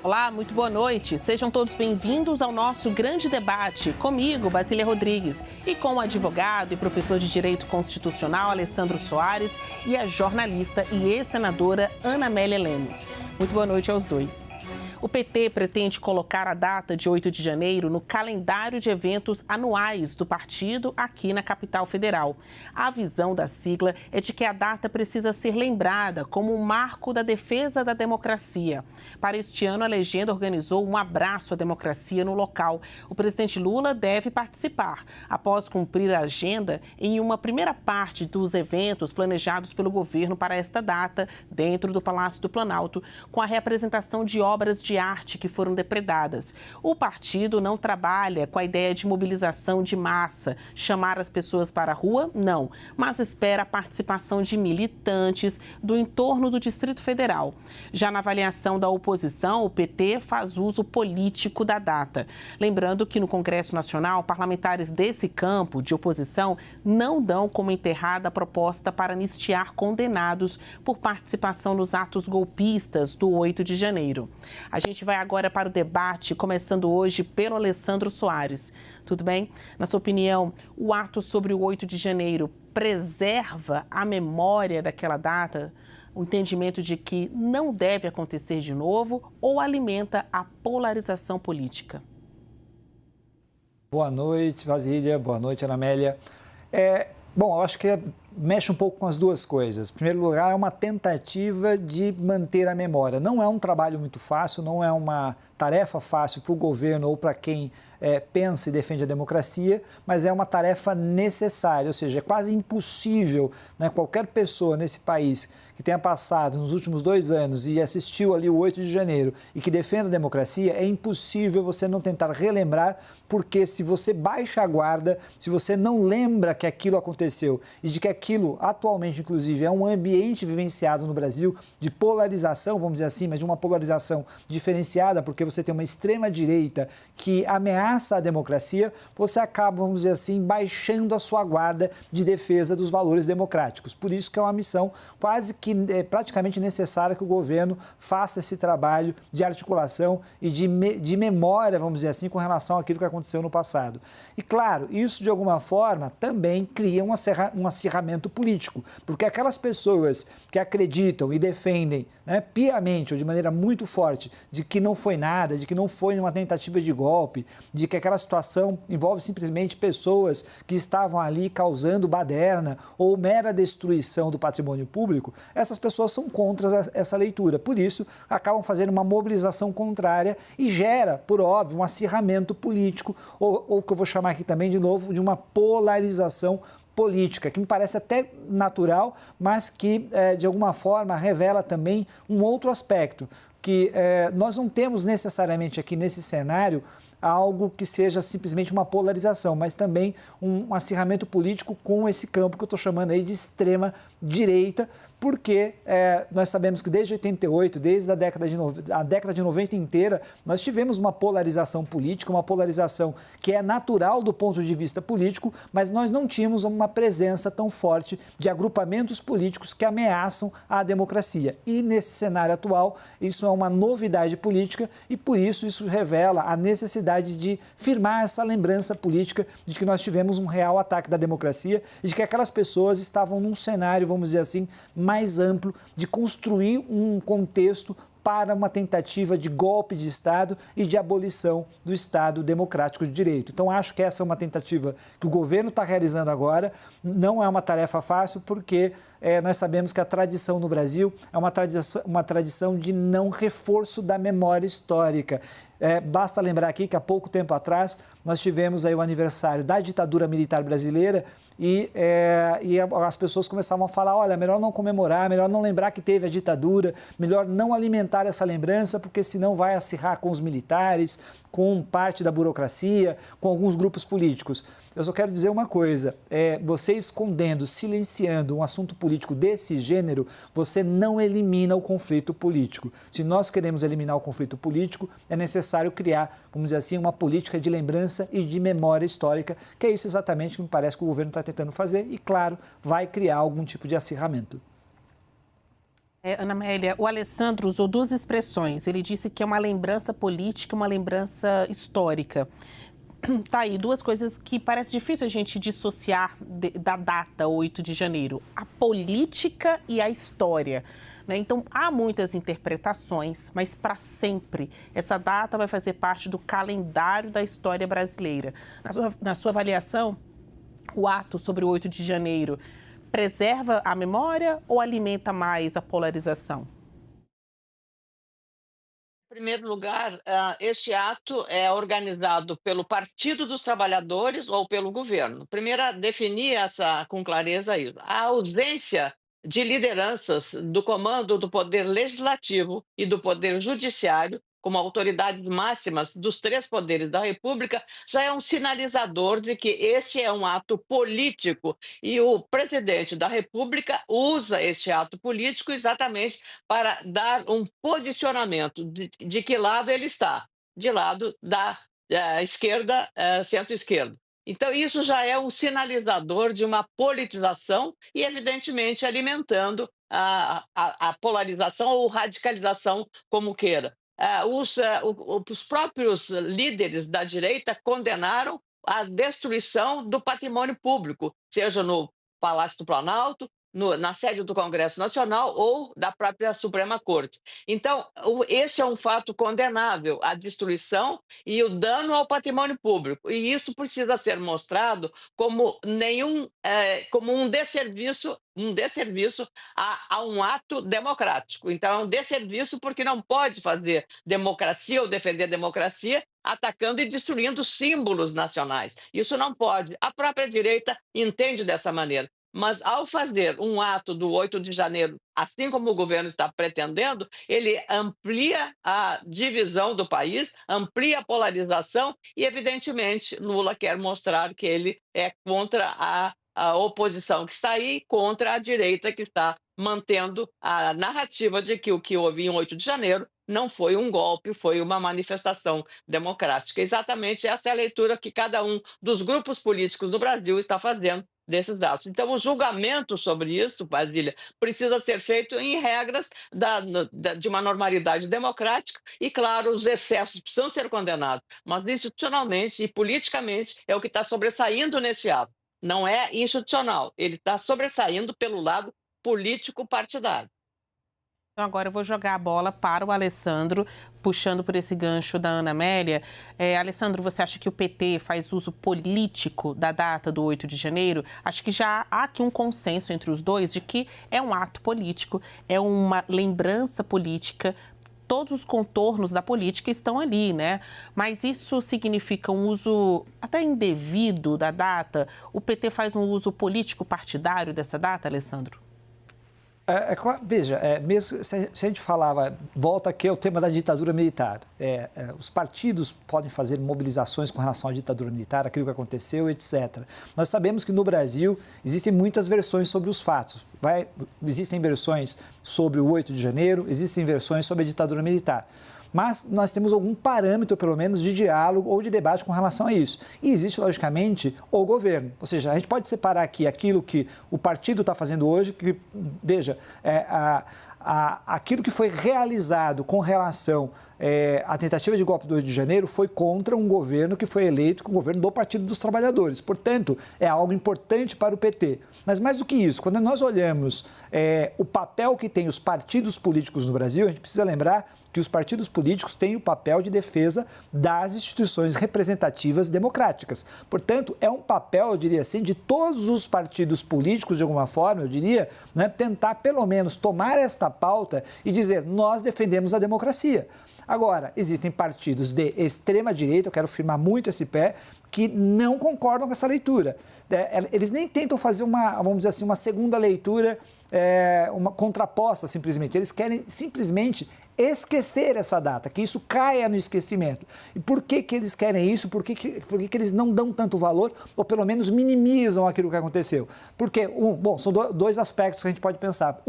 Olá, muito boa noite. Sejam todos bem-vindos ao nosso grande debate. Comigo, Basília Rodrigues, e com o advogado e professor de Direito Constitucional, Alessandro Soares, e a jornalista e ex-senadora Ana Amélia Lemos. Muito boa noite aos dois. O PT pretende colocar a data de 8 de janeiro no calendário de eventos anuais do partido aqui na capital federal. A visão da sigla é de que a data precisa ser lembrada como um marco da defesa da democracia. Para este ano, a legenda organizou um abraço à democracia no local. O presidente Lula deve participar, após cumprir a agenda em uma primeira parte dos eventos planejados pelo governo para esta data, dentro do Palácio do Planalto, com a reapresentação de obras de arte que foram depredadas. O partido não trabalha com a ideia de mobilização de massa, chamar as pessoas para a rua, não, mas espera a participação de militantes do entorno do Distrito Federal. Já na avaliação da oposição, o PT faz uso político da data. Lembrando que no Congresso Nacional, parlamentares desse campo de oposição não dão como enterrada a proposta para anistiar condenados por participação nos atos golpistas do 8 de janeiro. A gente vai agora para o debate, começando hoje pelo Alessandro Soares. Tudo bem? Na sua opinião, o ato sobre o 8 de janeiro preserva a memória daquela data, o entendimento de que não deve acontecer de novo, ou alimenta a polarização política? Boa noite, Basília. Boa noite, Ana Amélia. Bom, eu acho que mexe um pouco com as duas coisas. Em primeiro lugar, é uma tentativa de manter a memória. Não é um trabalho muito fácil, não é uma tarefa fácil para o governo ou para quem pensa e defende a democracia, mas é uma tarefa necessária, ou seja, é quase impossível, né, qualquer pessoa nesse país que tenha passado nos últimos 2 anos e assistiu ali o 8 de janeiro e que defenda a democracia, é impossível você não tentar relembrar, porque se você baixa a guarda, se você não lembra que aquilo aconteceu e de que aquilo atualmente, inclusive, é um ambiente vivenciado no Brasil de polarização, vamos dizer assim, mas de uma polarização diferenciada, porque você tem uma extrema-direita que ameaça a democracia, você acaba, vamos dizer assim, baixando a sua guarda de defesa dos valores democráticos. Por isso que é uma missão quase que praticamente necessária que o governo faça esse trabalho de articulação e de memória, vamos dizer assim, com relação àquilo que aconteceu no passado. E, claro, isso de alguma forma também cria um acirramento político, porque aquelas pessoas que acreditam e defendem, né, piamente ou de maneira muito forte de que não foi nada, de que não foi uma tentativa de golpe, de que aquela situação envolve simplesmente pessoas que estavam ali causando baderna ou mera destruição do patrimônio público, essas pessoas são contra essa leitura. Por isso, acabam fazendo uma mobilização contrária e gera, por óbvio, um acirramento político, ou o que eu vou chamar aqui também, de novo, de uma polarização política, que me parece até natural, mas que, de alguma forma, revela também um outro aspecto, que nós não temos necessariamente aqui nesse cenário algo que seja simplesmente uma polarização, mas também um acirramento político com esse campo que eu estou chamando aí de extrema direita, porque nós sabemos que desde 88, desde a década de 90 inteira, nós tivemos uma polarização política, uma polarização que é natural do ponto de vista político, mas nós não tínhamos uma presença tão forte de agrupamentos políticos que ameaçam a democracia. E nesse cenário atual, isso é uma novidade política e por isso revela a necessidade de firmar essa lembrança política de que nós tivemos um real ataque da democracia e de que aquelas pessoas estavam num cenário, vamos dizer assim, mais amplo de construir um contexto para uma tentativa de golpe de Estado e de abolição do Estado democrático de direito. Então, acho que essa é uma tentativa que o governo está realizando agora. Não é uma tarefa fácil, porque nós sabemos que a tradição no Brasil é uma tradição de não reforço da memória histórica. Basta lembrar aqui que há pouco tempo atrás nós tivemos aí o aniversário da ditadura militar brasileira e as pessoas começavam a falar, olha, melhor não comemorar, melhor não lembrar que teve a ditadura, melhor não alimentar essa lembrança, porque senão vai acirrar com os militares, com parte da burocracia, com alguns grupos políticos. Eu só quero dizer uma coisa, você escondendo, silenciando um assunto político desse gênero, você não elimina o conflito político. Se nós queremos eliminar o conflito político, é necessário criar, vamos dizer assim, uma política de lembrança e de memória histórica, que é isso exatamente que me parece que o governo está tentando fazer e, claro, vai criar algum tipo de acirramento. Ana Amélia, o Alessandro usou duas expressões. Ele disse que é uma lembrança política, uma lembrança histórica. Tá aí, duas coisas que parece difícil a gente dissociar da data 8 de janeiro. A política e a história. Né? Então, há muitas interpretações, mas para sempre essa data vai fazer parte do calendário da história brasileira. Na sua avaliação, o ato sobre o 8 de janeiro preserva a memória ou alimenta mais a polarização? Em primeiro lugar, este ato é organizado pelo Partido dos Trabalhadores ou pelo governo. Primeiro, definir com clareza isso. A ausência de lideranças do comando do Poder Legislativo e do Poder Judiciário, como autoridades máximas dos três poderes da República, já é um sinalizador de que este é um ato político e o presidente da República usa este ato político exatamente para dar um posicionamento de que lado ele está, de lado da esquerda, centro-esquerda. Então, isso já é um sinalizador de uma politização e, evidentemente, alimentando a polarização ou radicalização, como queira. Os próprios líderes da direita condenaram a destruição do patrimônio público, seja no Palácio do Planalto, na sede do Congresso Nacional ou da própria Suprema Corte. Então, esse é um fato condenável, a destruição e o dano ao patrimônio público. E isso precisa ser mostrado como como um desserviço a um ato democrático. Então, é um desserviço porque não pode fazer democracia ou defender democracia atacando e destruindo símbolos nacionais. Isso não pode. A própria direita entende dessa maneira. Mas, ao fazer um ato do 8 de janeiro, assim como o governo está pretendendo, ele amplia a divisão do país, amplia a polarização e, evidentemente, Lula quer mostrar que ele é contra a oposição que está aí, contra a direita que está mantendo a narrativa de que o que houve em 8 de janeiro não foi um golpe, foi uma manifestação democrática. Exatamente essa é a leitura que cada um dos grupos políticos do Brasil está fazendo desses dados. Então, o julgamento sobre isso, Basília, precisa ser feito em regras de uma normalidade democrática e, claro, os excessos precisam ser condenados, mas institucionalmente e politicamente é o que está sobressaindo nesse ato. Não é institucional, ele está sobressaindo pelo lado político-partidário. Então, agora eu vou jogar a bola para o Alessandro, puxando por esse gancho da Ana Amélia. Alessandro, você acha que o PT faz uso político da data do 8 de janeiro? Acho que já há aqui um consenso entre os dois de que é um ato político, é uma lembrança política. Todos os contornos da política estão ali, né? Mas isso significa um uso até indevido da data? O PT faz um uso político partidário dessa data, Alessandro? Veja, mesmo se a gente falava, volta aqui ao tema da ditadura militar, os partidos podem fazer mobilizações com relação à ditadura militar, aquilo que aconteceu, etc. Nós sabemos que no Brasil existem muitas versões sobre os fatos. Existem versões sobre o 8 de janeiro, existem versões sobre a ditadura militar. Mas nós temos algum parâmetro, pelo menos, de diálogo ou de debate com relação a isso. E existe, logicamente, o governo. Ou seja, a gente pode separar aqui aquilo que o partido está fazendo hoje, que, veja, aquilo que foi realizado com relação à tentativa de golpe do 8 de janeiro foi contra um governo que foi eleito com o governo do Partido dos Trabalhadores. Portanto, é algo importante para o PT. Mas mais do que isso, quando nós olhamos o papel que têm os partidos políticos no Brasil, a gente precisa lembrar que os partidos políticos têm o papel de defesa das instituições representativas democráticas. Portanto, é um papel, eu diria assim, de todos os partidos políticos, de alguma forma, eu diria, né, tentar pelo menos tomar esta pauta e dizer, nós defendemos a democracia. Agora, existem partidos de extrema-direita, eu quero firmar muito esse pé, que não concordam com essa leitura. Eles nem tentam fazer vamos dizer assim, uma segunda leitura, uma contraposta, simplesmente. Eles querem simplesmente esquecer essa data, que isso caia no esquecimento. E por que eles querem isso? Por que eles não dão tanto valor, ou pelo menos minimizam aquilo que aconteceu? Porque, são dois aspectos que a gente pode pensar.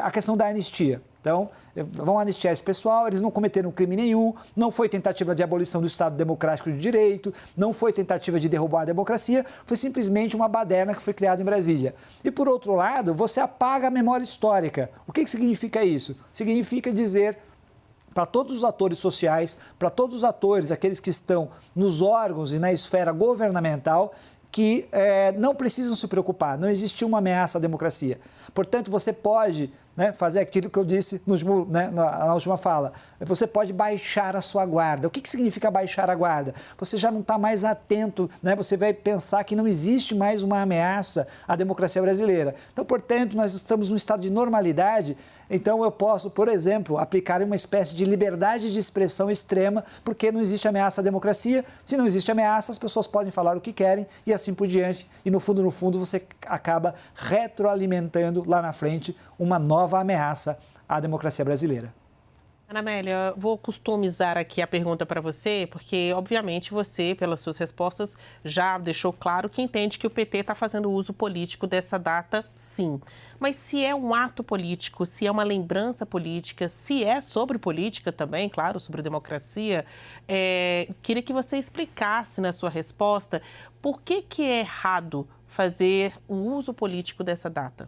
A questão da anistia. Então, vão anistiar esse pessoal, eles não cometeram crime nenhum, não foi tentativa de abolição do Estado Democrático de Direito, não foi tentativa de derrubar a democracia, foi simplesmente uma baderna que foi criada em Brasília. E, por outro lado, você apaga a memória histórica. O que significa isso? Significa dizer para todos os atores sociais, para todos os atores, aqueles que estão nos órgãos e na esfera governamental, que não precisam se preocupar, não existe uma ameaça à democracia. Portanto, você pode fazer aquilo que eu disse na última fala. Você pode baixar a sua guarda. O que significa baixar a guarda? Você já não está mais atento, você vai pensar que não existe mais uma ameaça à democracia brasileira. Então, portanto, nós estamos num estado de normalidade. Então, eu posso, por exemplo, aplicar uma espécie de liberdade de expressão extrema, porque não existe ameaça à democracia. Se não existe ameaça, as pessoas podem falar o que querem e assim por diante. E, no fundo, você acaba retroalimentando lá na frente uma nova ameaça à democracia brasileira. Ana Amélia, vou customizar aqui a pergunta para você, porque, obviamente, você, pelas suas respostas, já deixou claro que entende que o PT está fazendo uso político dessa data, sim. Mas se é um ato político, se é uma lembrança política, se é sobre política também, claro, sobre democracia, queria que você explicasse na sua resposta por que é errado fazer o uso político dessa data.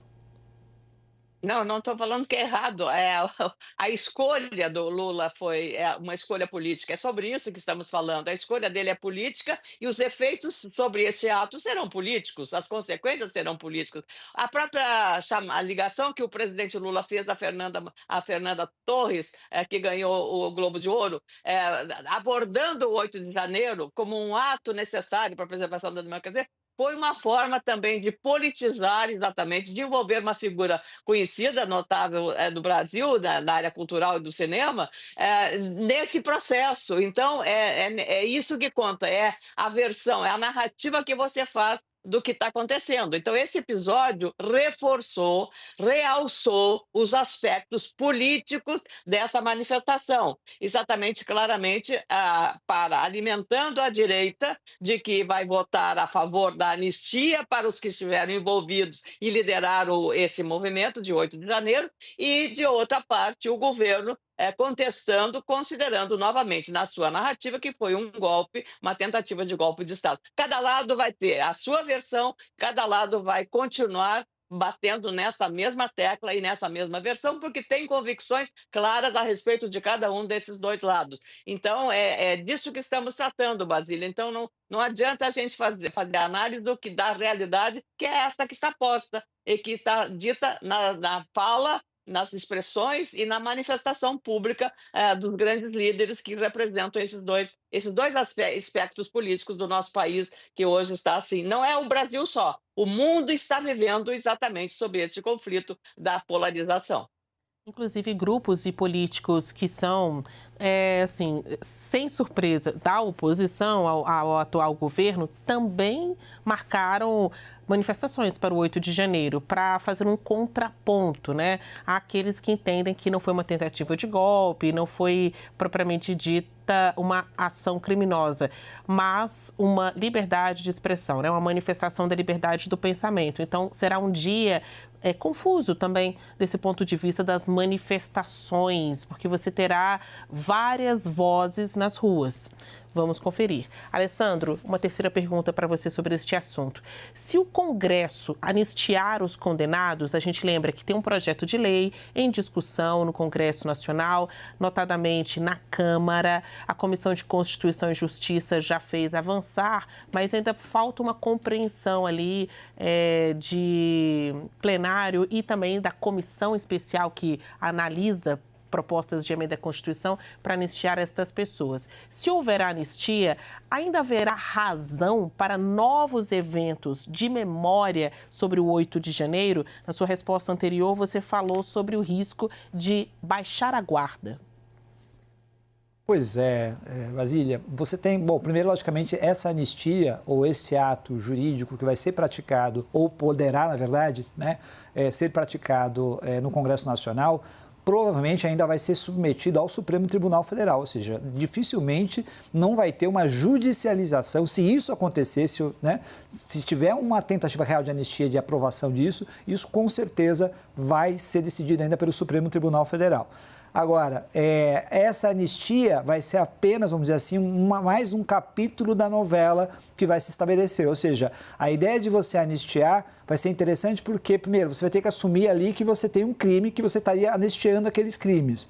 Não estou falando que é errado. A escolha do Lula foi uma escolha política. É sobre isso que estamos falando. A escolha dele é política e os efeitos sobre esse ato serão políticos, as consequências serão políticas. A própria a ligação que o presidente Lula fez à Fernanda Torres, que ganhou o Globo de Ouro, abordando o 8 de janeiro como um ato necessário para a preservação da democracia, foi uma forma também de politizar, exatamente, de envolver uma figura conhecida, notável do Brasil, na área cultural e do cinema, nesse processo. Então, é isso que conta, é a versão, é a narrativa que você faz do que está acontecendo. Então, esse episódio reforçou, realçou os aspectos políticos dessa manifestação, exatamente, claramente, alimentando a direita de que vai votar a favor da anistia para os que estiveram envolvidos e lideraram esse movimento de 8 de janeiro, e, de outra parte, o governo contestando, considerando novamente na sua narrativa que foi um golpe, uma tentativa de golpe de Estado. Cada lado vai ter a sua versão, cada lado vai continuar batendo nessa mesma tecla e nessa mesma versão, porque tem convicções claras a respeito de cada um desses dois lados. Então, é disso que estamos tratando, Basília. Então, não adianta a gente fazer a análise da realidade, que é essa que está posta e que está dita na fala, nas expressões e na manifestação pública dos grandes líderes que representam esses dois aspectos políticos do nosso país, que hoje está assim. Não é o Brasil só, o mundo está vivendo exatamente sob esse conflito da polarização. Inclusive, grupos e políticos que são, assim, sem surpresa, da oposição ao atual governo, também marcaram manifestações para o 8 de janeiro, para fazer um contraponto, àqueles que entendem que não foi uma tentativa de golpe, não foi propriamente dita uma ação criminosa, mas uma liberdade de expressão, uma manifestação da liberdade do pensamento. Então, será um dia confuso também desse ponto de vista das manifestações, porque você terá várias vozes nas ruas. Vamos conferir. Alessandro, uma terceira pergunta para você sobre este assunto. Se o Congresso anistiar os condenados, a gente lembra que tem um projeto de lei em discussão no Congresso Nacional, notadamente na Câmara. A Comissão de Constituição e Justiça já fez avançar, mas ainda falta uma compreensão ali de plenário e também da comissão especial que analisa propostas de emenda à Constituição para anistiar estas pessoas. Se houver anistia, ainda haverá razão para novos eventos de memória sobre o 8 de janeiro? Na sua resposta anterior, você falou sobre o risco de baixar a guarda. Pois é, Basília, você tem, primeiro, logicamente, essa anistia ou esse ato jurídico que vai ser praticado, ou poderá, na verdade, ser praticado no Congresso Nacional, provavelmente ainda vai ser submetido ao Supremo Tribunal Federal, ou seja, dificilmente não vai ter uma judicialização. Se isso acontecesse, né, se tiver uma tentativa real de anistia, de aprovação disso, isso com certeza vai ser decidido ainda pelo Supremo Tribunal Federal. Agora, essa anistia vai ser apenas, vamos dizer assim, mais um capítulo da novela que vai se estabelecer. Ou seja, a ideia de você anistiar vai ser interessante porque, primeiro, você vai ter que assumir ali que você tem um crime, que você estaria anistiando aqueles crimes.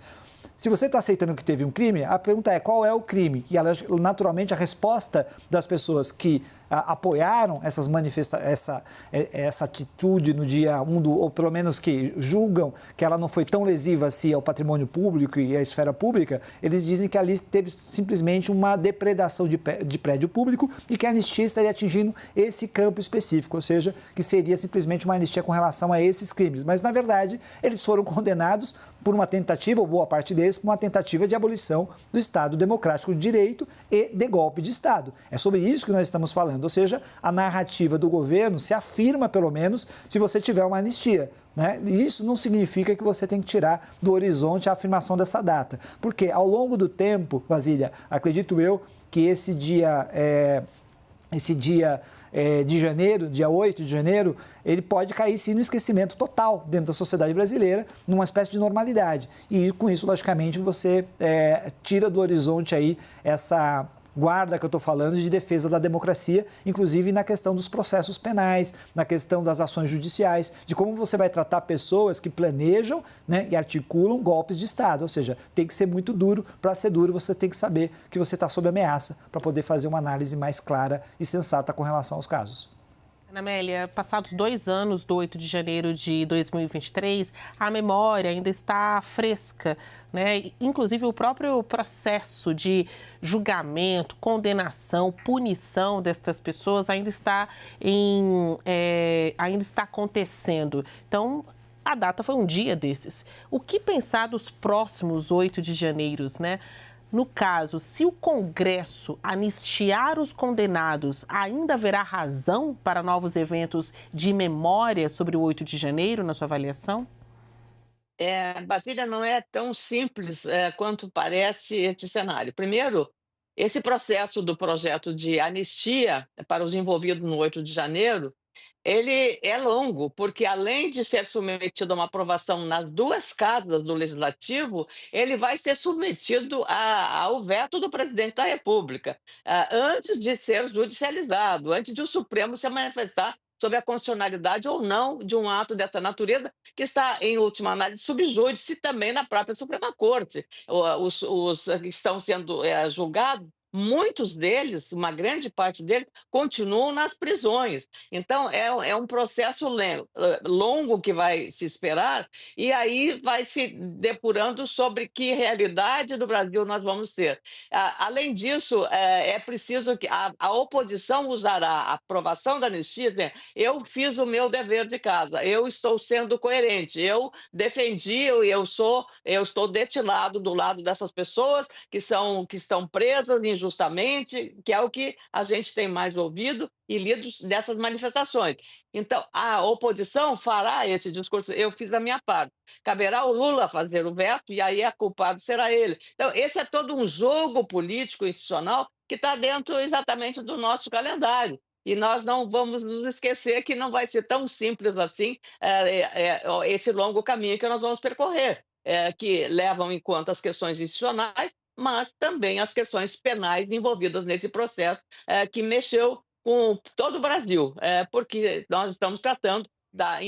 Se você está aceitando que teve um crime, a pergunta é qual é o crime? E, naturalmente, a resposta das pessoas que apoiaram essa atitude no dia 1, ou pelo menos que julgam que ela não foi tão lesiva assim ao patrimônio público e à esfera pública, eles dizem que ali teve simplesmente uma depredação de prédio público e que a anistia estaria atingindo esse campo específico, ou seja, que seria simplesmente uma anistia com relação a esses crimes. Mas, na verdade, eles foram condenados por uma tentativa, ou boa parte deles, por uma tentativa de abolição do Estado Democrático de Direito e de golpe de Estado. É sobre isso que nós estamos falando, ou seja, a narrativa do governo se afirma, pelo menos, se você tiver uma anistia, né? Isso não significa que você tem que tirar do horizonte a afirmação dessa data, porque ao longo do tempo, Basília, acredito eu que esse dia de janeiro, dia 8 de janeiro, ele pode cair sim no esquecimento total dentro da sociedade brasileira, numa espécie de normalidade. E com isso, logicamente, você tira do horizonte aí essa guarda que eu estou falando de defesa da democracia, inclusive na questão dos processos penais, na questão das ações judiciais, de como você vai tratar pessoas que planejam, né, e articulam golpes de Estado. Ou seja, tem que ser muito duro. Para ser duro, você tem que saber que você está sob ameaça para poder fazer uma análise mais clara e sensata com relação aos casos. Ana Amélia, passados 2 anos do 8 de janeiro de 2023, a memória ainda está fresca, né? Inclusive o próprio processo de julgamento, condenação, punição destas pessoas ainda está acontecendo. Então, a data foi um dia desses. O que pensar dos próximos 8 de janeiro, né? No caso, se o Congresso anistiar os condenados, ainda haverá razão para novos eventos de memória sobre o 8 de janeiro, na sua avaliação? Basília, não é tão simples quanto parece este cenário. Primeiro, esse processo do projeto de anistia para os envolvidos no 8 de janeiro, ele é longo, porque além de ser submetido a uma aprovação nas 2 casas do Legislativo, ele vai ser submetido ao veto do presidente da República, antes de ser judicializado, antes de o Supremo se manifestar sobre a constitucionalidade ou não de um ato dessa natureza, que está, em última análise, sub júdice também na própria Suprema Corte. Os que estão sendo julgados, muitos deles, uma grande parte deles, continuam nas prisões. Então, é um processo longo que vai se esperar, e aí vai se depurando sobre que realidade do Brasil nós vamos ter. Além disso, é preciso que a oposição usará a aprovação da anistia, né? Eu fiz o meu dever de casa, eu estou sendo coerente, eu defendi, eu estou deste lado, do lado dessas pessoas que estão presas injustamente, que é o que a gente tem mais ouvido e lido dessas manifestações. Então, a oposição fará esse discurso, eu fiz a minha parte. Caberá ao Lula fazer o veto e aí culpado será ele. Então, esse é todo um jogo político institucional que está dentro exatamente do nosso calendário. E nós não vamos nos esquecer que não vai ser tão simples assim esse longo caminho que nós vamos percorrer, que levam em conta as questões institucionais, mas também as questões penais envolvidas nesse processo que mexeu com todo o Brasil, porque nós estamos tratando da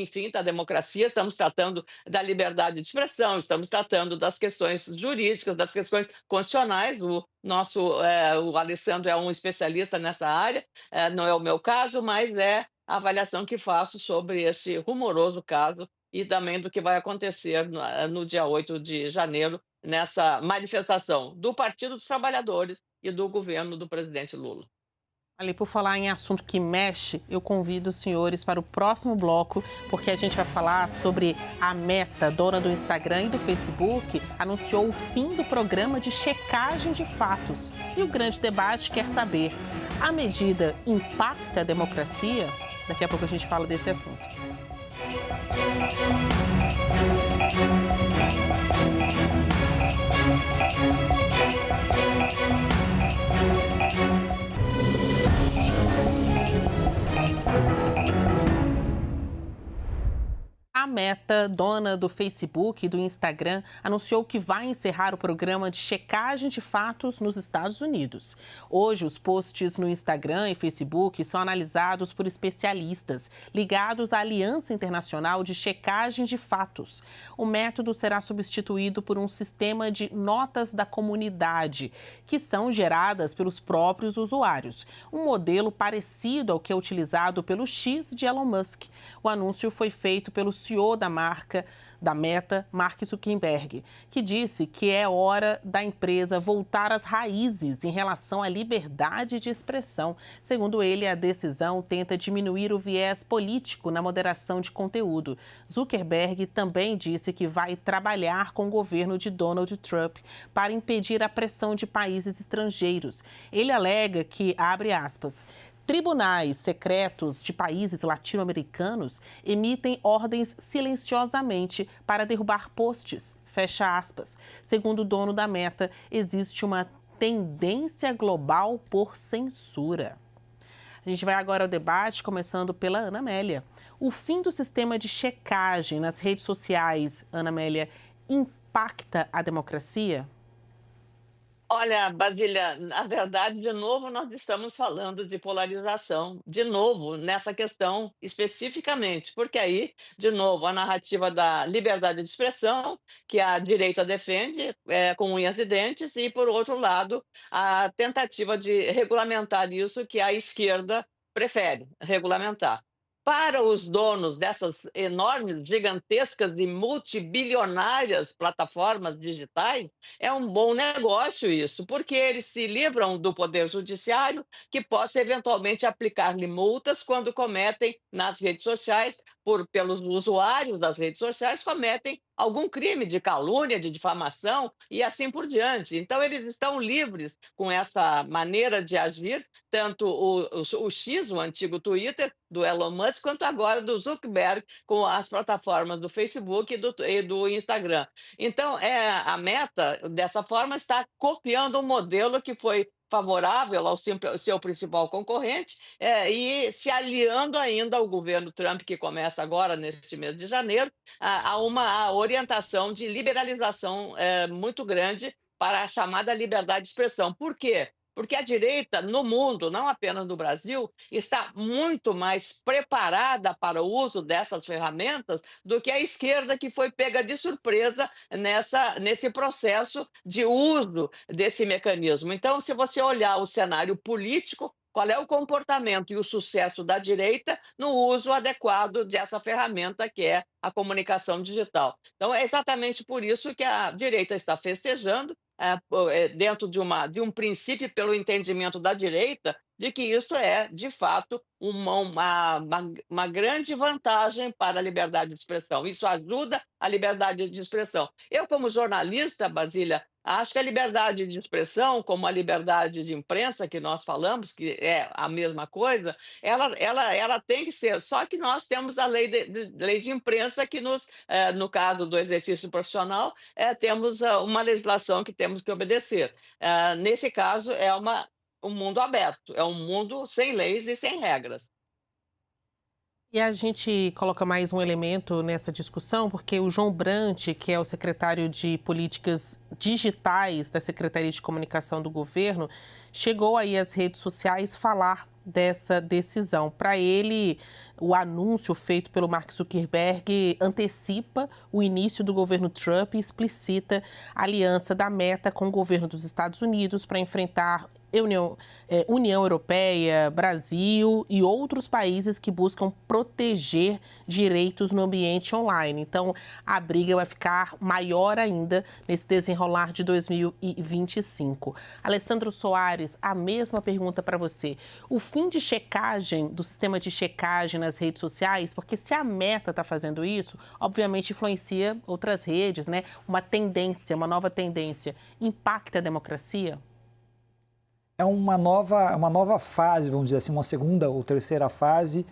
democracia, estamos tratando da liberdade de expressão, estamos tratando das questões jurídicas, das questões constitucionais. O Alessandro é um especialista nessa área, não é o meu caso, mas é a avaliação que faço sobre esse rumoroso caso e também do que vai acontecer no dia 8 de janeiro, nessa manifestação do Partido dos Trabalhadores e do governo do presidente Lula. Ali, por falar em assunto que mexe, eu convido os senhores para o próximo bloco, porque a gente vai falar sobre a Meta, dona do Instagram e do Facebook, anunciou o fim do programa de checagem de fatos. E o grande debate quer saber, a medida impacta a democracia? Daqui a pouco a gente fala desse assunto. A Meta, dona do Facebook e do Instagram, anunciou que vai encerrar o programa de checagem de fatos nos Estados Unidos. Hoje, os posts no Instagram e Facebook são analisados por especialistas ligados à Aliança Internacional de Checagem de Fatos. O método será substituído por um sistema de notas da comunidade, que são geradas pelos próprios usuários. Um modelo parecido ao que é utilizado pelo X de Elon Musk. O anúncio foi feito pelo CEO da Meta, Mark Zuckerberg, que disse que é hora da empresa voltar às raízes em relação à liberdade de expressão. Segundo ele, a decisão tenta diminuir o viés político na moderação de conteúdo. Zuckerberg também disse que vai trabalhar com o governo de Donald Trump para impedir a pressão de países estrangeiros. Ele alega que, abre aspas, tribunais secretos de países latino-americanos emitem ordens silenciosamente para derrubar posts, fecha aspas. Segundo o dono da Meta, existe uma tendência global por censura. A gente vai agora ao debate, começando pela Ana Amélia. O fim do sistema de checagem nas redes sociais, Ana Amélia, impacta a democracia? Olha, Basília, na verdade, de novo, nós estamos falando de polarização, de novo, nessa questão especificamente, porque aí, de novo, a narrativa da liberdade de expressão, que a direita defende com unhas e dentes, e, por outro lado, a tentativa de regulamentar isso que a esquerda prefere regulamentar. Para os donos dessas enormes, gigantescas e multibilionárias plataformas digitais, é um bom negócio isso, porque eles se livram do poder judiciário, que possa eventualmente aplicar-lhe multas quando cometem nas redes sociais, pelos usuários das redes sociais, cometem algum crime de calúnia, de difamação e assim por diante. Então, eles estão livres com essa maneira de agir, tanto o X, o antigo Twitter, do Elon Musk, quanto agora do Zuckerberg, com as plataformas do Facebook e do Instagram. Então, a Meta, dessa forma, está copiando um modelo que foi favorável ao seu principal concorrente e se aliando ainda ao governo Trump, que começa agora, neste mês de janeiro, a uma orientação de liberalização muito grande para a chamada liberdade de expressão. Por quê? Porque a direita, no mundo, não apenas no Brasil, está muito mais preparada para o uso dessas ferramentas do que a esquerda, que foi pega de surpresa nesse processo de uso desse mecanismo. Então, se você olhar o cenário político, qual é o comportamento e o sucesso da direita no uso adequado dessa ferramenta que é a comunicação digital? Então, é exatamente por isso que a direita está festejando, dentro de um princípio, pelo entendimento da direita, de que isso é, de fato, uma grande vantagem para a liberdade de expressão. Isso ajuda a liberdade de expressão. Eu, como jornalista, Basília, acho que a liberdade de expressão, como a liberdade de imprensa que nós falamos, que é a mesma coisa, ela tem que ser. Só que nós temos a lei de imprensa que no caso do exercício profissional, temos uma legislação que temos que obedecer. Nesse caso, um mundo aberto, é um mundo sem leis e sem regras. E a gente coloca mais um elemento nessa discussão, porque o João Brant, que é o secretário de Políticas Digitais da Secretaria de Comunicação do Governo, chegou aí às redes sociais falar dessa decisão. Para ele, o anúncio feito pelo Mark Zuckerberg antecipa o início do governo Trump e explicita a aliança da Meta com o governo dos Estados Unidos para enfrentar União Europeia, Brasil e outros países que buscam proteger direitos no ambiente online. Então, a briga vai ficar maior ainda nesse desenrolar de 2025. Alessandro Soares, a mesma pergunta para você. O fim de checagem, do sistema de checagem nas redes sociais, porque se a Meta está fazendo isso, obviamente influencia outras redes, né? Uma nova tendência. Impacta a democracia? É uma nova fase, vamos dizer assim, uma segunda ou terceira fase.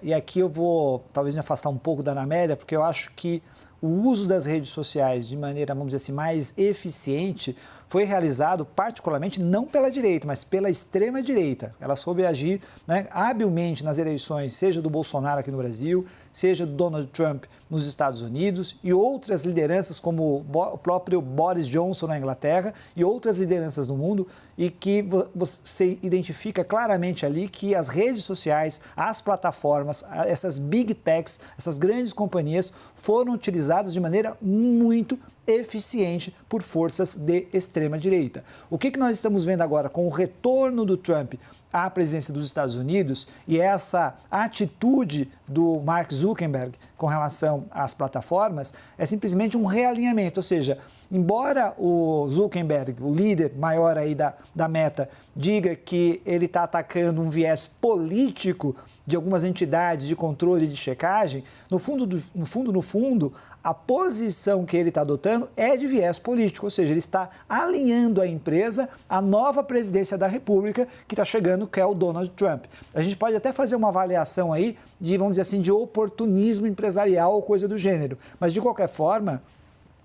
E aqui eu vou talvez me afastar um pouco da Ana Amélia, porque eu acho que o uso das redes sociais de maneira, vamos dizer assim, mais eficiente foi realizado particularmente não pela direita, mas pela extrema-direita. Ela soube agir, né, habilmente nas eleições, seja do Bolsonaro aqui no Brasil, seja do Donald Trump nos Estados Unidos e outras lideranças como o próprio Boris Johnson na Inglaterra e outras lideranças no mundo, e que você identifica claramente ali que as redes sociais, as plataformas, essas big techs, essas grandes companhias foram utilizadas de maneira muito eficiente por forças de extrema-direita. O que nós estamos vendo agora com o retorno do Trump à presidência dos Estados Unidos e essa atitude do Mark Zuckerberg com relação às plataformas é simplesmente um realinhamento, ou seja, embora o Zuckerberg, o líder maior aí da Meta, diga que ele está atacando um viés político de algumas entidades de controle e de checagem, no fundo, a posição que ele está adotando é de viés político, ou seja, ele está alinhando a empresa à nova presidência da República que está chegando, que é o Donald Trump. A gente pode até fazer uma avaliação aí de, vamos dizer assim, de oportunismo empresarial ou coisa do gênero, mas de qualquer forma,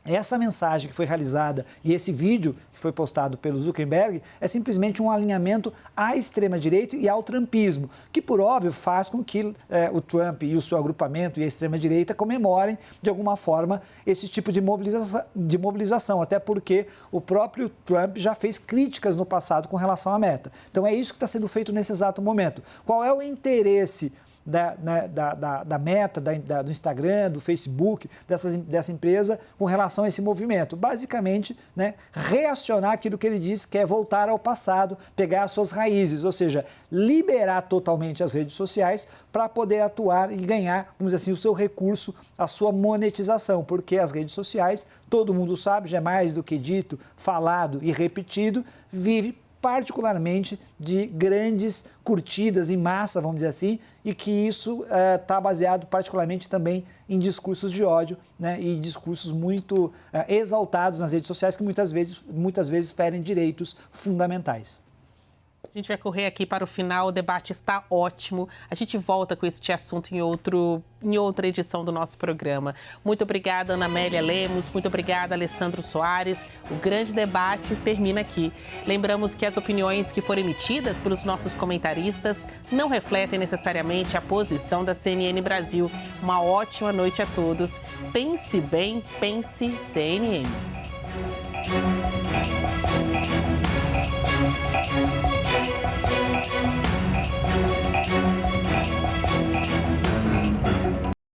essa mensagem que foi realizada e esse vídeo que foi postado pelo Zuckerberg é simplesmente um alinhamento à extrema-direita e ao trumpismo, que, por óbvio, faz com que o Trump e o seu agrupamento e a extrema-direita comemorem, de alguma forma, esse tipo de mobilização, até porque o próprio Trump já fez críticas no passado com relação à Meta. Então, é isso que está sendo feito nesse exato momento. Qual é o interesse da Meta, do Instagram, do Facebook, dessa empresa com relação a esse movimento? Basicamente, né, reacionar aquilo que ele disse, que é voltar ao passado, pegar as suas raízes, ou seja, liberar totalmente as redes sociais para poder atuar e ganhar, vamos dizer assim, o seu recurso, a sua monetização, porque as redes sociais, todo mundo sabe, já é mais do que dito, falado e repetido, vive particularmente de grandes curtidas em massa, vamos dizer assim, e que isso está baseado particularmente também em discursos de ódio, né, e discursos muito exaltados nas redes sociais que muitas vezes ferem direitos fundamentais. A gente vai correr aqui para o final, o debate está ótimo. A gente volta com este assunto em outra edição do nosso programa. Muito obrigada, Ana Amélia Lemos, muito obrigada, Alessandro Soares. O grande debate termina aqui. Lembramos que as opiniões que foram emitidas pelos nossos comentaristas não refletem necessariamente a posição da CNN Brasil. Uma ótima noite a todos. Pense bem, pense CNN.